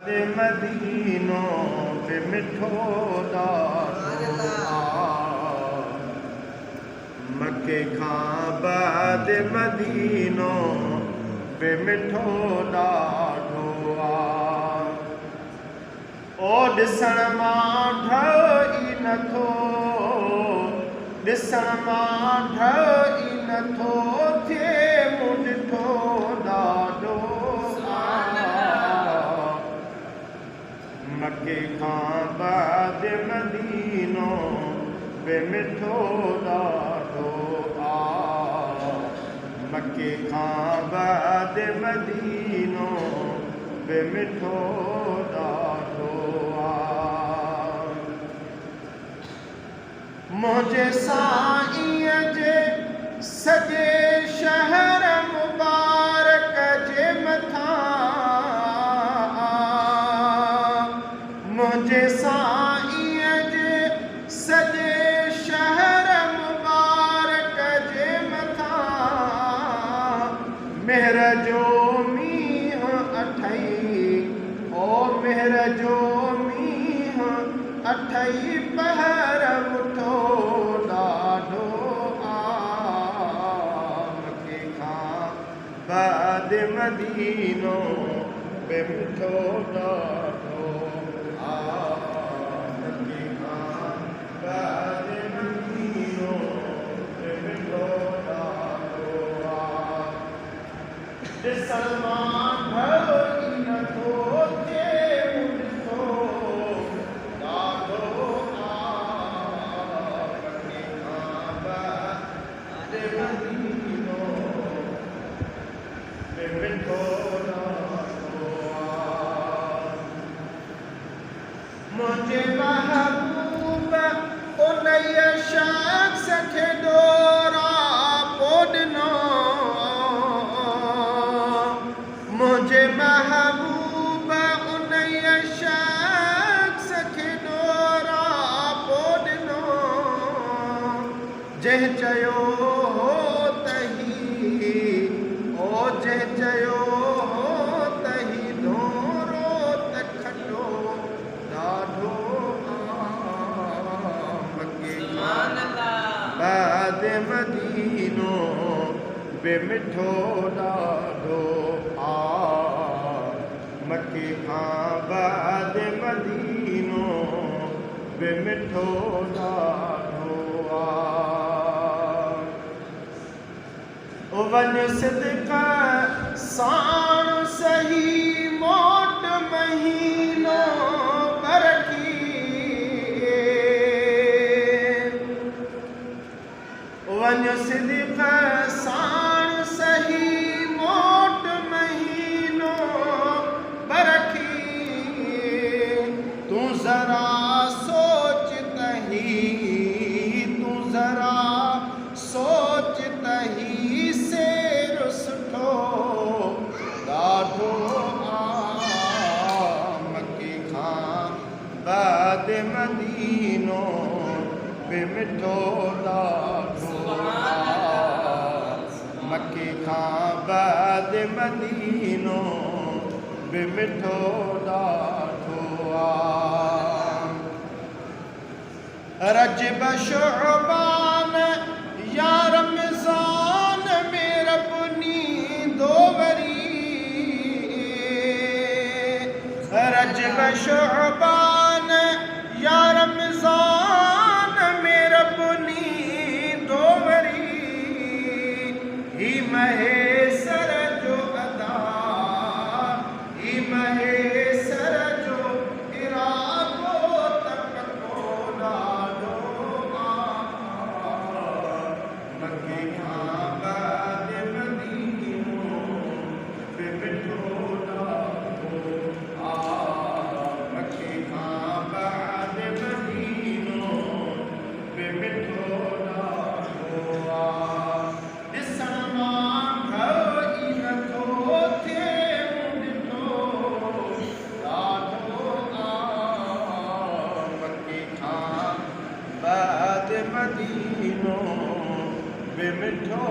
मदीनो पे मिठो ॾाढो मके खां बाद मदीनो पे मिठो ॾाढो ओ ॾिसण मां ठही नथो ॾिसण मां ठही नथो थिए मूं ॾिठो ॾाढो मके खां बाद मदीनो पे मिठो ॾाढो मके खां बाद मदीनो पे मिठो ॾाढो मुंहिंजे साईं जे सॼे शहर मुबारक जे मथां मुंहिंजे साईं जे सॼे शहर मुबारक जे मथां मेहर जो मींहुं अथई ओ मेहर जो मींहुं अथई पहर मुठो ॾाढो मके खां बाद मदीनो पे मिठो ॾाढो मके खां बाद मदीनो पे मिठो ॾाढो ॾिसण मां ठही नथो थिए ॾिठो ॾाढो मके खां बाद मदीनो पे मिठो ॾाढो मुंहिंजे महबूब उन्हीअ शख़्स खे ॾोरा पोइ ॾिनो मुंहिंजे महबूब उन्हीअ शख़्स खे ॾोरा पोइ ॾिनो जंहिं चयो हो तही ओ जंहिं चयो हो तही ढोरो त खटो ॾाढो मके बाद मदीनो पे मिठो ॾाढो मके खां बाद मदीनो पे मिठो ॾाढो वञ सिदक़ साण सही मोट महीनो बरकी वञ सिदक़ साण सही मोट महीनो बरखी तूं ज़रा सोच तही तूं ज़रा सोच तही सेर सुठो ॾाढो मके खां बाद मदीनो पे मिठो ॾाढो मके खां बाद मदीनो पे मिठो ॾाढो रजब शुअबान या रमज़ान में रबनी दो वरी रजब शुअबान या रमज़ान में रबनी दो वरी ही महेसर जो अदा ही महेसर जो इरादो तक को ॾाढो मके खां बाद मदीनो पे मिठो ॾाढो मके खां बाद मदीनो पे मिठो ॾाढो ॾिसण मां ठही नथो थिए ॾिठो ॾाढो मके खां बाद मदीनो पे मिठो